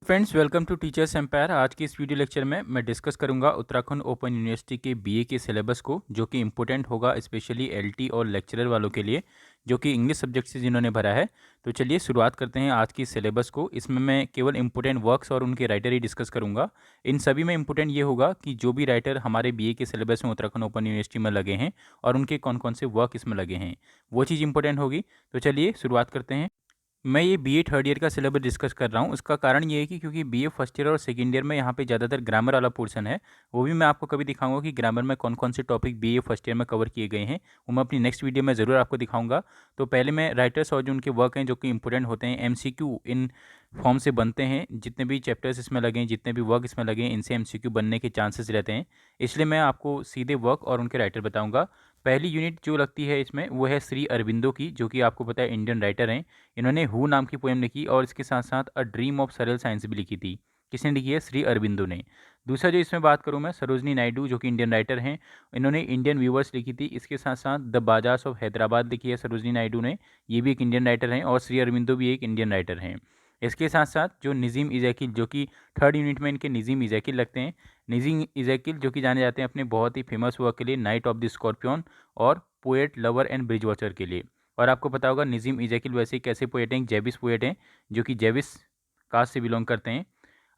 Friends, welcome to Teachers Empire. आज की इस वीडियो लेक्चर में मैं डिस्कस करूंगा उत्तराखंड ओपन यूनिवर्सिटी के बीए के सिलेबस को, जो कि इम्पोर्टेंट होगा स्पेशली एलटी और लेक्चरर वालों के लिए जो कि इंग्लिश सब्जेक्ट से जिन्होंने भरा है। तो चलिए शुरुआत करते हैं आज की सिलेबस को। इसमें मैं केवल इंपॉर्टेंट वर्क्स और उनके राइटर ही डिस्कस करूंगा। इन सभी में इंपॉर्टेंट ये होगा कि जो भी राइटर हमारे बीए के सिलेबस में उत्तराखंड ओपन यूनिवर्सिटी में लगे हैं और उनके कौन कौन से वर्क इसमें लगे हैं, वो चीज़ इंपॉर्टेंट होगी। तो चलिए शुरुआत करते हैं। मैं ये बीए थर्ड ईयर का सिलेबस डिस्कस कर रहा हूँ। उसका कारण ये है कि क्योंकि बीए फर्स्ट ईयर और सेकंड ईयर में यहाँ पे ज़्यादातर ग्रामर वाला पोर्शन है। वो भी मैं आपको कभी दिखाऊंगा कि ग्रामर में कौन कौन से टॉपिक बीए फर्स्ट ईयर में कवर किए गए हैं। वो मैं अपनी नेक्स्ट वीडियो में ज़रूर आपको दिखाऊंगा। तो पहले मैं राइटर्स और जो उनके वर्क हैं जो कि इंपॉर्टेंट होते हैं, एमसीक्यू इन फॉर्म से बनते हैं। जितने भी चैप्टर्स इसमें लगे हैं, जितने भी वर्क इसमें लगे हैं, इनसे एमसीक्यू बनने के चांसेस रहते हैं। इसलिए मैं आपको सीधे वर्क और उनके राइटर बताऊँगा। पहली यूनिट जो लगती है इसमें वो है श्री अरविंदो की, जो कि आपको पता है इंडियन राइटर हैं। इन्होंने हु नाम की पोएम लिखी और इसके साथ साथ अ ड्रीम ऑफ सरल साइंस भी लिखी थी। किसने लिखी है? श्री अरविंदो ने। दूसरा जो इसमें बात करूँ मैं, सरोजनी नायडू, जो कि इंडियन राइटर हैं। इन्होंने इंडियन व्यूवर्स लिखी थी। इसके साथ साथ द बाजार्स ऑफ हैदराबाद लिखी है सरोजनी नायडू ने। ये भी एक इंडियन राइटर हैं और श्री अरविंदो भी एक इंडियन राइटर हैं। इसके साथ साथ जो नज़ीम इज़ैकिल, जो कि थर्ड यूनिट में इनके नज़ीम इज़ैकिल लगते हैं। नज़ीम इज़ैकिल जो कि जाने जाते हैं अपने बहुत ही फेमस वर्क के लिए, नाइट ऑफ द स्कॉर्पियन और poet lover and bridge watcher के लिए। और आपको पता होगा नज़ीम इज़ैकिल वैसे ही कैसे पोएट हैं, जेविस पोएट हैं, जो कि जेविस कास्ट से बिलोंग करते हैं।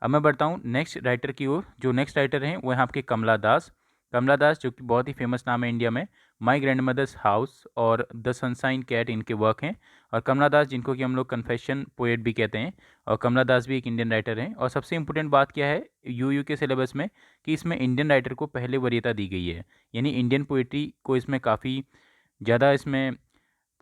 अब मैं बढ़ता हूँ नेक्स्ट राइटर की ओर। जो नेक्स्ट राइटर हैं वो हैं आपके कमला दास। कमला दास जो कि बहुत ही फेमस नाम है इंडिया में। माई ग्रैंड मदर्स हाउस और द सनशाइन कैट इनके वर्क हैं। और कमला दास, जिनको कि हम लोग कन्फेशन पोएट भी कहते हैं, और कमला दास भी एक इंडियन राइटर हैं। और सबसे इंपॉर्टेंट बात क्या है यूयू के सिलेबस में, कि इसमें इंडियन राइटर को पहले वरीयता दी गई है। यानी इंडियन पोइट्री को इसमें काफ़ी ज़्यादा इसमें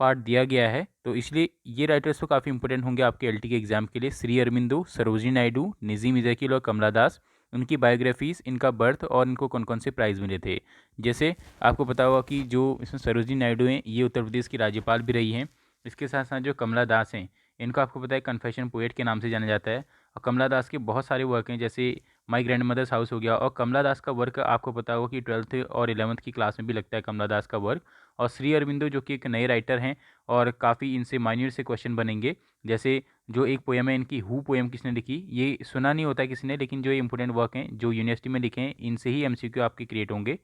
पार्ट दिया गया है। तो इसलिए ये राइटर्स तो काफ़ी इंपॉर्टेंट होंगे आपके एलटी के एग्जाम के लिए। श्री अरविंदो, सरोजिनी नायडू, नज़ीम इज़ैकिल और कमला दास। उनकी बायोग्राफीज़, इनका बर्थ और इनको कौन कौन से प्राइज़ मिले थे। जैसे आपको पता होगा कि जो इसमें सरोजिनी नायडू हैं, ये उत्तर प्रदेश की राज्यपाल भी रही हैं। इसके साथ साथ जो कमला दास हैं, इनको आपको पता है कन्फेशन पोएट के नाम से जाना जाता है। और कमला दास के बहुत सारे वर्क हैं, जैसे माई ग्रैंड मदर्स हाउस हो गया। और कमला दास का वर्क आपको पता होगा कि 12th और 11th की क्लास में भी लगता है कमला दास का वर्क। और श्री अरविंदो जो कि एक नए राइटर हैं और काफ़ी इनसे माइन्यूट से क्वेश्चन बनेंगे। जैसे जो एक पोएम है इनकी, हु पोएम किसने लिखी, ये सुना नहीं होता है किसी ने, लेकिन जो इंपॉर्टेंट वर्क हैं जो यूनिवर्सिटी में लिखे हैं, इनसे ही एमसीक्यू आपके क्रिएट होंगे।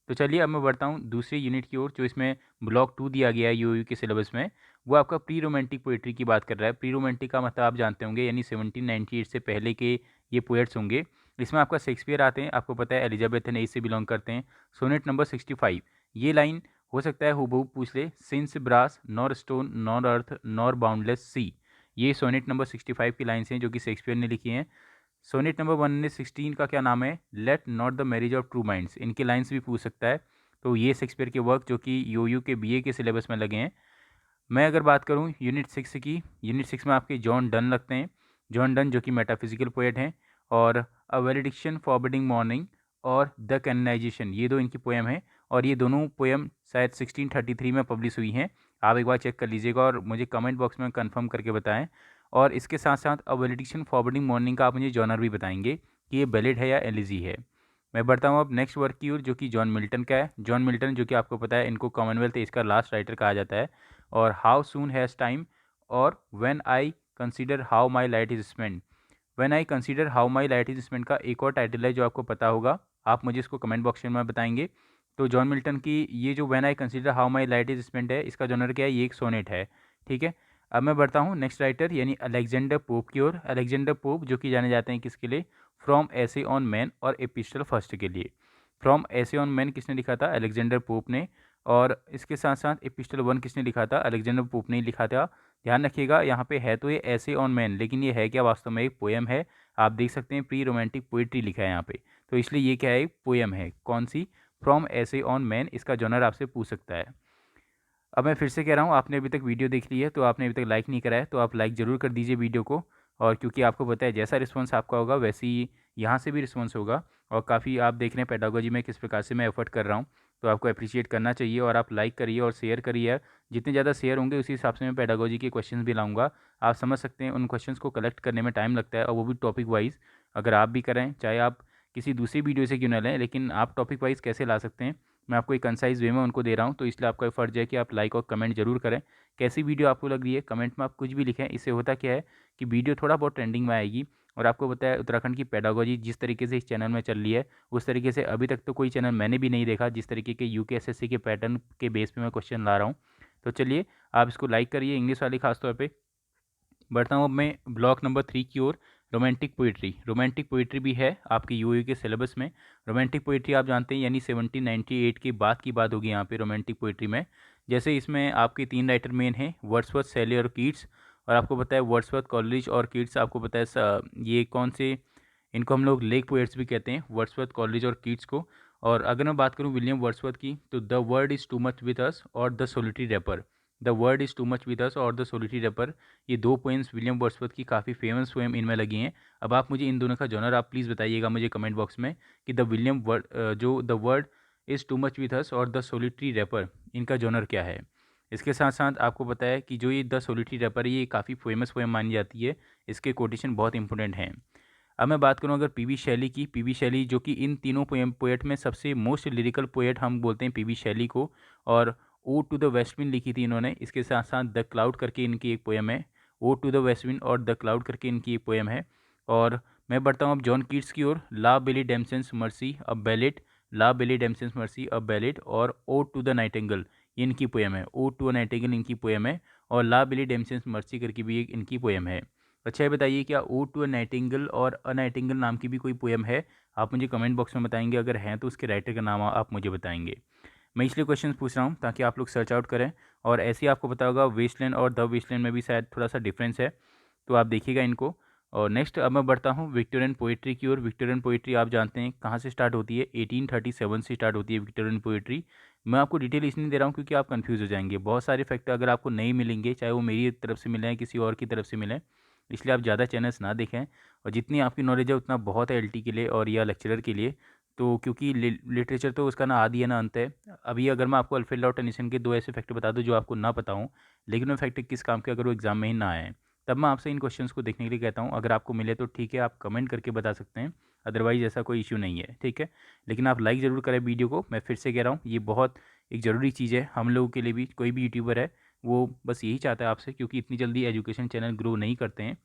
तो चलिए अब मैं बढ़ता हूँ दूसरी यूनिट की ओर, जो इसमें ब्लॉक 2 दिया गया है यूयू के सिलेबस में। वो आपका प्री रोमांटिक पोइट्री की बात कर रहा है। प्री रोमांटिक का मतलब आप जानते होंगे, यानी 1798 से पहले के ये पोएट्स होंगे। इसमें आपका शेक्सपियर आते हैं, आपको पता है एलिजाबेथन एज से बिलोंग करते हैं। सोनेट नंबर 65, ये लाइन हो सकता है हूबहू पूछ ले, since brass nor stone nor earth nor boundless sea. ये सोनेट नंबर 65 की लाइन्स हैं जो कि शेक्सपियर ने लिखी हैं। सोनेट नंबर 116 का क्या नाम है? Let not the marriage of true minds. इनकी लाइन्स भी पूछ सकता है। तो ये शेक्सपियर के वर्क जो कि यूयू के बीए के सिलेबस में लगे हैं। मैं अगर बात करूं यूनिट 6 की, यूनिट 6 में आपके जॉन डन लगते हैं। जॉन डन जो कि मेटाफिजिकल पोएट हैं। और अ वेलिडिक्शन फॉरबिडिंग मॉर्निंग और द कैननाइजेशन, ये दो इनकी पोएम है। और ये दोनों पोएम शायद 1633 में पब्लिश हुई हैं। आप एक बार चेक कर लीजिएगा और मुझे कमेंट बॉक्स में कंफर्म करके बताएं। और इसके साथ साथ अ वेलिडिक्शन फॉरबिडिंग मॉर्निंग का आप मुझे जॉनर भी बताएंगे कि ये बैलेड है या एलिजी है। मैं बढ़ता हूँ अब नेक्स्ट वर्क की ओर, जो कि जॉन मिल्टन का है। जॉन मिल्टन जो कि आपको पता है इनको कॉमनवेल्थ एज का लास्ट राइटर कहा जाता है। और हाउ सून हैज़ टाइम और when I consider how my light is spend. When I consider how my light is spend का एक और टाइटल है जो आपको पता होगा, आप मुझे इसको कमेंट बॉक्स में बताएंगे। तो जॉन मिल्टन की ये जो when I consider how my light is spend है, इसका जॉनर क्या है? ये एक सोनेट है। ठीक है। अब मैं बढ़ता हूँ नेक्स्ट राइटर यानी अलेक्जेंडर पोप की ओर। अलेक्जेंडर पोप जो कि जाने जाते हैं किसके लिए? फ्रॉम एसे ऑन मैन और एपिस्टल फर्स्ट के लिए। फ्रॉम एसे ऑन मैन किसने लिखा था? अलेक्जेंडर पोप ने। और इसके साथ साथ एपिस्टल 1 किसने लिखा था? अलेक्जेंडर पोप ने ही लिखा था। ध्यान रखिएगा यहाँ पे है तो ये ऐसे ऑन मैन, लेकिन ये है क्या? वास्तव में एक पोएम है। आप देख सकते हैं प्री रोमांटिक पोइट्री लिखा है यहाँ पे। तो इसलिए ये क्या है? एक पोएम है। कौन सी? फ्रॉम ऐसे ऑन मैन। इसका जॉनर आपसे पूछ सकता है। अब मैं फिर से कह रहा हूँ, आपने अभी तक वीडियो देख ली है तो आपने अभी तक लाइक नहीं करा है तो आप लाइक ज़रूर कर दीजिए वीडियो को। और क्योंकि आपको पता है जैसा रिस्पॉन्स आपका होगा वैसे ही यहाँ से भी रिस्पॉन्स होगा। और काफ़ी आप देख रहे हैं पेडागोजी में किस प्रकार से मैं एफर्ट कर रहा हूँ, तो आपको अप्रिशिएट करना चाहिए। और आप लाइक करिए और शेयर करिए। जितने ज़्यादा शेयर होंगे उसी हिसाब से मैं पेडागोजी के क्वेश्चन भी लाऊंगा। आप समझ सकते हैं उन क्वेश्चन को कलेक्ट करने में टाइम लगता है, और वो भी टॉपिक वाइज। अगर आप भी करें, चाहे आप किसी दूसरी वीडियो से क्यों ना लें, लेकिन आप टॉपिक वाइज कैसे ला सकते हैं मैं आपको एक कंसाइज वे में उनको दे रहा हूँ। तो इसलिए आपका फ़र्ज़ है कि आप लाइक और कमेंट जरूर करें। कैसी वीडियो आपको लग रही है कमेंट में आप कुछ भी लिखें। इससे होता क्या है कि वीडियो थोड़ा बहुत ट्रेंडिंग में आएगी और आपको पता है उत्तराखंड की पेडागोजी जिस तरीके से इस चैनल में चल रही है उस तरीके से अभी तक तो कोई चैनल मैंने भी नहीं देखा जिस तरीके के यूकेएसएससी के पैटर्न के बेस पे मैं क्वेश्चन ला रहा हूँ। तो चलिए आप इसको लाइक करिए, इंग्लिश वाली खासतौर पर। बढ़ता हूँ अब मैं ब्लॉक नंबर 3 की ओर। Romantic poetry. रोमांटिक पोइट्री भी है आपके यूयू के सिलेबस में। रोमांटिक पोइट्री आप जानते हैं यानी 1798 के बाद की बात होगी यहाँ पे रोमांटिक पोइट्री में। जैसे इसमें आपके 3 राइटर मेन हैं, वर्ड्सवर्थ, शैली और कीट्स। और आपको पता है वर्ड्सवर्थ, कॉलेरिज और कीट्स आपको पता है ये कौन से, इनको हम लोग लेक पोएट्स भी कहते हैं, वर्ड्सवर्थ, कॉलेरिज और कीट्स को। और अगर मैं बात करूँ विलियम वर्ड्सवर्थ की तो the world is too much with us और the solitary reaper. The world is too much with us और द सोलिटरी रैपर, ये 2 पोएम्स विलियम वर्ड्सवर्थ की काफ़ी फेमस पोएम इनमें लगी हैं। अब आप मुझे इन दोनों का जॉनर आप प्लीज़ बताइएगा मुझे कमेंट बॉक्स में कि the world is too much with us और द सोलिटरी रैपर इनका जॉनर क्या है। इसके साथ साथ आपको पता है कि जो ये द सोलिटरी रैपर है ये काफ़ी फेमस पोएम मानी जाती है, इसके कोटेशन बहुत इंपॉर्टेंट हैं। अब मैं बात करूं अगर पीबी शैली की, पीबी शैली जो कि इन तीनों पोएट में सबसे मोस्ट लिरिकल पोएट हम बोलते हैं पीबी शैली को। और Ode to the West Wind लिखी थी इन्होंने। इसके साथ साथ द क्लाउड करके इनकी एक पोएम है, Ode to the West Wind और द क्लाउड करके इनकी एक पोएम है। और मैं बढ़ता हूँ अब जॉन कीट्स की ओर। ला बेली डेम्पसन्स मर्सी अ बैलेट, ला बेली डेम्पसन्स मर्सी अ बैलेट और ओ टू द नाइटिंगेल इनकी पोएम है, ओ टू अ नाइटिंगेल इनकी पोएम है। और ला बेली डेम्पसन्स मर्सी करके भी एक इनकी पोएम है। अच्छा ये बताइए क्या ओ टू अ नाइटिंगेल और अ नाइटिंगेल नाम की भी कोई पोएम है? आप मुझे कमेंट बॉक्स में बताएंगे, अगर हैं तो उसके राइटर का नाम आप मुझे बताएंगे। मैं इसलिए क्वेश्चन पूछ रहा हूँ ताकि आप लोग सर्च आउट करें। और ऐसे ही आपको पता होगा वेस्टलैंड और द वेस्टलैंड में भी शायद थोड़ा सा डिफरेंस है, तो आप देखिएगा इनको। और नेक्स्ट अब मैं बढ़ता हूँ विक्टोरियन पोइट्री की ओर। विक्टोरियन पोइट्री आप जानते हैं कहाँ से स्टार्ट होती है, 1837 से स्टार्ट होती है विक्टोरियन पोइट्री। मैं आपको डिटेल इसलिए दे रहा हूँ क्योंकि आप कंफ्यूज हो जाएंगे। बहुत सारे फैक्टर अगर आपको नहीं मिलेंगे, चाहे वो मेरी तरफ से मिले किसी और की तरफ से मिले, इसलिए आप ज़्यादा चैनल्स ना देखें। और जितनी आपकी नॉलेज है उतना बहुत है एलटी के लिए और या लेक्चरर के लिए। तो क्योंकि लिटरेचर तो उसका ना आदि है ना अंत है। अभी अगर मैं आपको अल्फ्रेड लॉर्ड टेनिसन के 2 ऐसे फैक्टर बता दूं जो आपको ना पता हूं, लेकिन वो फैक्टर किस काम के अगर वो एग्जाम में ही ना आए, तब मैं आपसे इन क्वेश्चंस को देखने के लिए कहता हूं। अगर आपको मिले तो ठीक है, आप कमेंट करके बता सकते हैं, अदरवाइज ऐसा कोई इशू नहीं है, ठीक है। लेकिन आप लाइक ज़रूर करें वीडियो को। मैं फिर से कह रहा हूँ ये बहुत एक ज़रूरी चीज़ है हम लोगों के लिए भी। कोई भी यूट्यूबर है वो बस यही चाहता है आपसे, क्योंकि इतनी जल्दी एजुकेशन चैनल ग्रो नहीं करते हैं।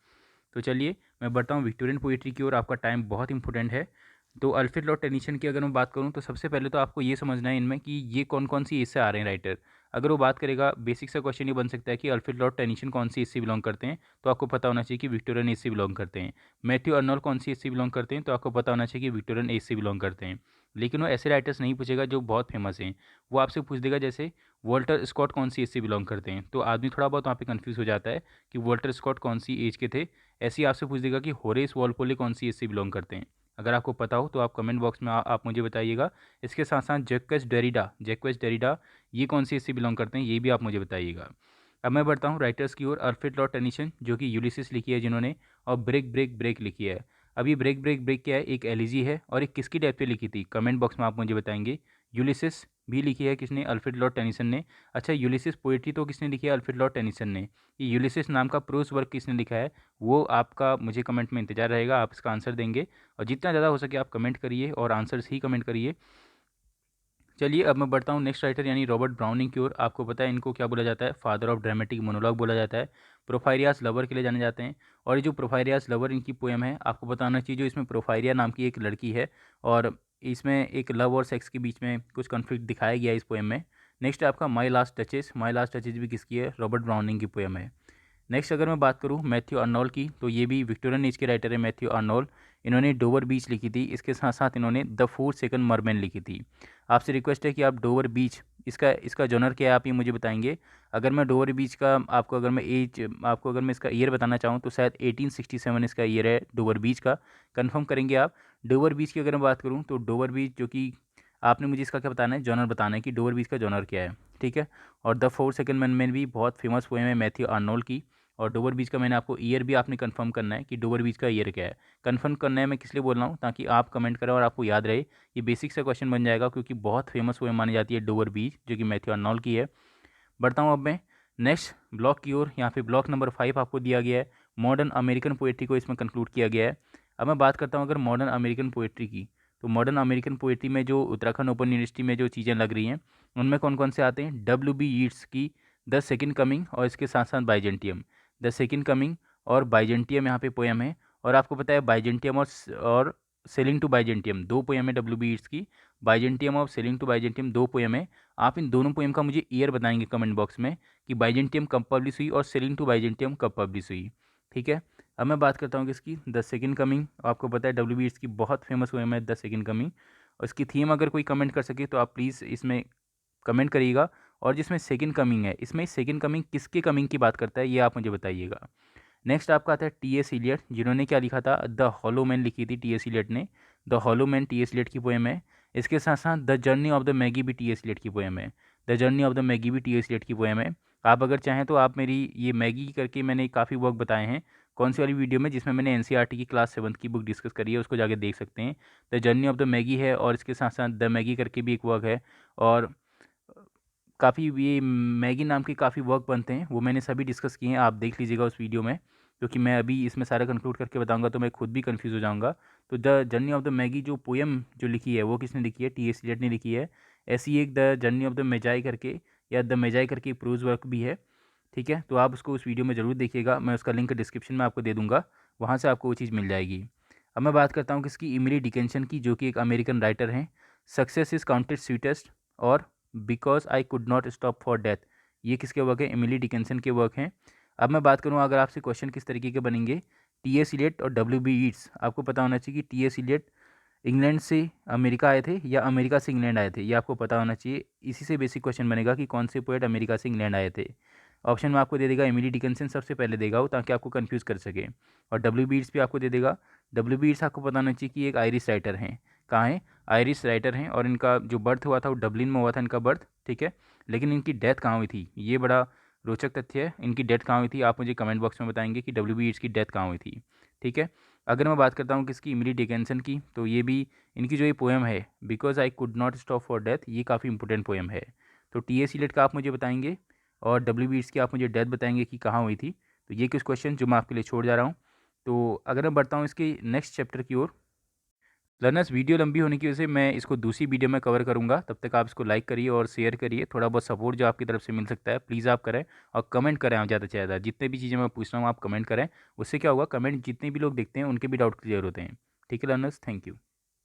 तो चलिए मैं बढ़ता हूँ विक्टोरियन पोइट्री की ओर। आपका टाइम बहुत इंपॉर्टेंट है। तो अल्फ्रेड लॉर्ड टेनिसन की अगर मैं बात करूँ तो सबसे पहले तो आपको ये समझना है इनमें कि ये कौन कौन सी एज से आ रहे हैं राइटर। अगर वो बात करेगा, बेसिक सा क्वेश्चन ये बन सकता है कि अल्फ्रेड लॉर्ड टेनिसन कौन सी एज से बिलोंग करते हैं, तो आपको पता होना चाहिए कि विक्टोरियन एज से बिलोंग करते हैं। मैथ्यू अर्नोल्ड कौन सी एज से बिलोंग करते हैं, तो आपको पता होना चाहिए कि विक्टोरियन एज से बिलोंग करते हैं। लेकिन वो ऐसे राइटर्स नहीं पूछेगा जो बहुत फेमस हैं, वो आपसे पूछ देगा जैसे वॉल्टर स्कॉट कौन सी एज से बिलोंग करते हैं, तो आदमी थोड़ा बहुत वहाँ पे कंफ्यूज हो जाता है कि वॉल्टर स्कॉट कौन सी एज के थे। ऐसे ही आपसे पूछ देगा कि होरेस वॉलपोले कौन सी एज से बिलोंग करते हैं। अगर आपको पता हो तो आप कमेंट बॉक्स में आप मुझे बताइएगा। इसके साथ साथ जैक्वेस डेरिडा ये कौन सी एज से बिलोंग करते हैं, ये भी आप मुझे बताइएगा। अब मैं बढ़ता हूँ राइटर्स की ओर। अल्फ्रेड लॉर्ड टेनिसन जो कि यूलिसिस लिखी है जिन्होंने, और ब्रेक ब्रेक ब्रेक लिखी है। अब ये ब्रेक ब्रेक ब्रेक क्या है, एक एलिजी है और एक किसकी टाइप पे लिखी थी, कमेंट बॉक्स में आप मुझे बताएंगे। यूलिसिस भी लिखी है किसने, अल्फ्रेड लॉर्ड टेनिसन ने। अच्छा यूलिसिस पोइट्री तो किसने लिखी है, अल्फ्रेड लॉर्ड टेनिसन ने। ये यूलिसिस नाम का प्रोस वर्क किसने लिखा है, वो आपका मुझे कमेंट में इंतजार रहेगा, आप इसका आंसर देंगे। और जितना ज़्यादा हो सके आप कमेंट करिए और आंसर्स ही कमेंट करिए। चलिए अब मैं बढ़ता हूँ नेक्स्ट राइटर यानी रॉबर्ट ब्राउनिंग की ओर। आपको पता है इनको क्या बोला जाता है, फादर ऑफ ड्रामेटिक मोनोलॉग बोला जाता है। प्रोफाइरियास लवर के लिए जाने जाते हैं। और ये जो प्रोफाइरियास लवर इनकी पोएम है, आपको बताना चाहिए जो इसमें प्रोफाइरिया नाम की एक लड़की है और इसमें एक लव और सेक्स के बीच में कुछ कॉन्फ्लिक्ट दिखाया गया है इस पोएम में। नेक्स्ट है आपका my last touches. My last touches भी किसकी है, रॉबर्ट ब्राउनिंग की पोएम है। नेक्स्ट अगर मैं बात करूँ मैथ्यू अर्नोल्ड की, तो ये भी विक्टोरियन एज के राइटर है मैथ्यू अर्नोल्ड। इन्होंने डोवर बीच लिखी थी, इसके साथ साथ इन्होंने द 4 सेकंड मरमैन लिखी थी। आपसे रिक्वेस्ट है कि आप डोवर बीच, इसका जॉनर क्या है आप ये मुझे बताएंगे। अगर मैं डोवर बीच का आपको अगर मैं इसका ईयर बताना चाहूँ तो शायद 1867 इसका ईयर है डोवर बीच का। कन्फर्म करेंगे आप। डोवर बीच की अगर मैं बात करूँ तो डोवर बीच जो कि आपने मुझे इसका क्या बताना है, जॉनर बताना है कि डोवर बीच का जॉनर क्या है, ठीक है। और द 4 सेकंड मरमैन भी बहुत फेमस पोएम है मैथ्यू अर्नोल्ड की। और डोवर बीच का मैंने आपको ईयर भी आपने कंफर्म करना है कि डोवर बीच का ईयर क्या है। कंफर्म करना है, मैं किस लिए बोल रहा हूँ, ताकि आप कमेंट करें और आपको याद रहे। ये बेसिक सा क्वेश्चन बन जाएगा क्योंकि बहुत फेमस पोएम मानी जाती है डोवर बीच जो कि मैथ्यू अर्नोल्ड की है। बढ़ता हूँ अब मैं नेक्स्ट ब्लॉक की ओर। यहाँ पे ब्लॉक नंबर 5 आपको दिया गया है। मॉडर्न अमेरिकन पोएट्री को इसमें कंक्लूड किया गया है। अब मैं बात करता हूँ अगर मॉडर्न अमेरिकन पोएट्री की, तो मॉडर्न अमेरिकन पोएट्री में जो उत्तराखंड ओपन यूनिवर्सिटी में जो चीज़ें लग रही हैं उनमें कौन कौन से आते हैं, W.B. यीट्स की द सेकेंड कमिंग और इसके साथ साथ बाइजेंटियम। द सेकेंड कमिंग और बाइजेंटियम यहाँ पे पोएम है। और आपको पता है बाइजेंटियम और सेलिंग टू बाइजेंटियम 2 पोएम है डब्ल्यू बी येट्स की। बाइजेंटियम और सेलिंग टू बाइजेंटियम 2 पोएम है। आप इन दोनों पोएम का मुझे ईयर बताएंगे कमेंट बॉक्स में कि बाइजेंटियम कब पब्लिश हुई और सेलिंग टू बाइजेंटियम कब पब्लिश हुई। ठीक है, अब मैं बात करता हूँ किसकी, द सेकंड कमिंग। आपको पता है डब्ल्यू बी येट्स की बहुत फेमस पोएम है द सेकंड कमिंग। और इसकी थीम अगर कोई कमेंट कर सके तो आप प्लीज़ इसमें कमेंट करिएगा। और जिसमें सेकंड कमिंग है, इसमें सेकंड कमिंग किसके कमिंग की बात करता है ये आप मुझे बताइएगा। नेक्स्ट आपका आता है टी एस इलियट, जिन्होंने क्या लिखा था, द हॉलो मैन लिखी थी टी एस इलियट ने। The hollow man T S Eliot की पोएम है। इसके साथ साथ the journey of the Maggi भी टी एस इलियट की पोएम है। The journey of the Maggi भी टी एस इलियट की पोएम है। आप अगर चाहें तो आप मेरी ये मैगी करके मैंने काफ़ी वर्क बताए हैं कौन सी वाली वीडियो में, जिसमें मैंने एनसीईआरटी की क्लास 7 की बुक डिस्कस करी है, उसको जाके देख सकते हैं। The journey of the Maggi है और इसके साथ साथ द मैगी करके भी एक वर्क है। और काफ़ी ये मैगी नाम के काफ़ी वर्क बनते हैं, वो मैंने सभी डिस्कस किए हैं, आप देख लीजिएगा उस वीडियो में। क्योंकि मैं अभी इसमें सारा कंक्लूड करके बताऊंगा तो मैं खुद भी कंफ्यूज हो जाऊंगा। तो the journey of the Maggi जो पोएम जो लिखी है वो किसने लिखी है, टी एस इलियट ने लिखी है। ऐसी एक द जर्नी ऑफ द मेजाई करके या द मेजाई करके प्रोज वर्क भी है। ठीक है, तो आप उसको उस वीडियो में ज़रूर देखिएगा, मैं उसका लिंक डिस्क्रिप्शन में आपको दे दूँगा, वहाँ से आपको वो चीज़ मिल जाएगी। अब मैं बात करता हूँ किसकी, इमिली डिकेंसन की, जो कि एक अमेरिकन राइटर हैं। सक्सेस इज़ काउंटेड स्वीटेस्ट और because I could not stop for death, ये किसके वर्क है, इमिली डिकेंसन के वर्क हैं। अब मैं बात करूँ अगर आपसे क्वेश्चन किस तरीके के बनेंगे, टी एस इलियट और डब्ल्यू बी ईट्स, आपको पता होना चाहिए कि टी एस इलियट इंग्लैंड से अमेरिका आए थे या अमेरिका से इंग्लैंड आए थे, ये आपको पता होना चाहिए। इसी से बेसिक क्वेश्चन बनेगा कि कौन से पोएट अमेरिका से इंग्लैंड आए थे। ऑप्शन में आपको दे देगा इमिली डिकिंसन सबसे पहले देगा वो, ताकि आपको कंफ्यूज कर सके। और डब्ल्यू बी ईट्स भी आपको दे देगा। डब्ल्यू बी ईट्स आपको पता होना चाहिए कि एक आयरिश राइटर हैं। कहाँ हैं, आयरिश राइटर हैं, और इनका जो बर्थ हुआ था वो डब्लिन में हुआ था इनका बर्थ। ठीक है, लेकिन इनकी डेथ कहाँ हुई थी, ये बड़ा रोचक तथ्य है। इनकी डेथ कहाँ हुई थी, आप मुझे कमेंट बॉक्स में बताएंगे कि डब्ल्यू बी ईट्स की डेथ कहाँ हुई थी। ठीक है, अगर मैं बात करता हूँ किसकी, इमिली डिकिंसन की, तो ये भी इनकी जो ये पोएम है because I could not stop for death, ये काफ़ी इंपॉर्टेंट पोएम है। तो टी एस इलियट का आप मुझे बताएंगे और डब्ल्यू बी ईट्स की आप मुझे डेथ बताएंगे कि कहाँ हुई थी। तो ये कुछ क्वेश्चन जो मैं आपके लिए छोड़ जा रहा हूँ। तो अगर मैं बढ़ता हूँ इसके नेक्स्ट चैप्टर की ओर। लर्नर्स, वीडियो लंबी होने की वजह से मैं इसको दूसरी वीडियो में कवर करूँगा, तब तक आप इसको लाइक करिए और शेयर करिए। थोड़ा बहुत सपोर्ट जो आपकी तरफ से मिल सकता है प्लीज़ आप करें, और कमेंट करें आप ज़्यादा से ज़्यादा, जितने भी चीज़ें मैं पूछ रहा हूँ आप कमेंट करें। उससे क्या होगा, कमेंट जितने भी लोग देखते हैं उनके भी डाउट क्लियर होते हैं। ठीक है लर्नर्स, थैंक यू।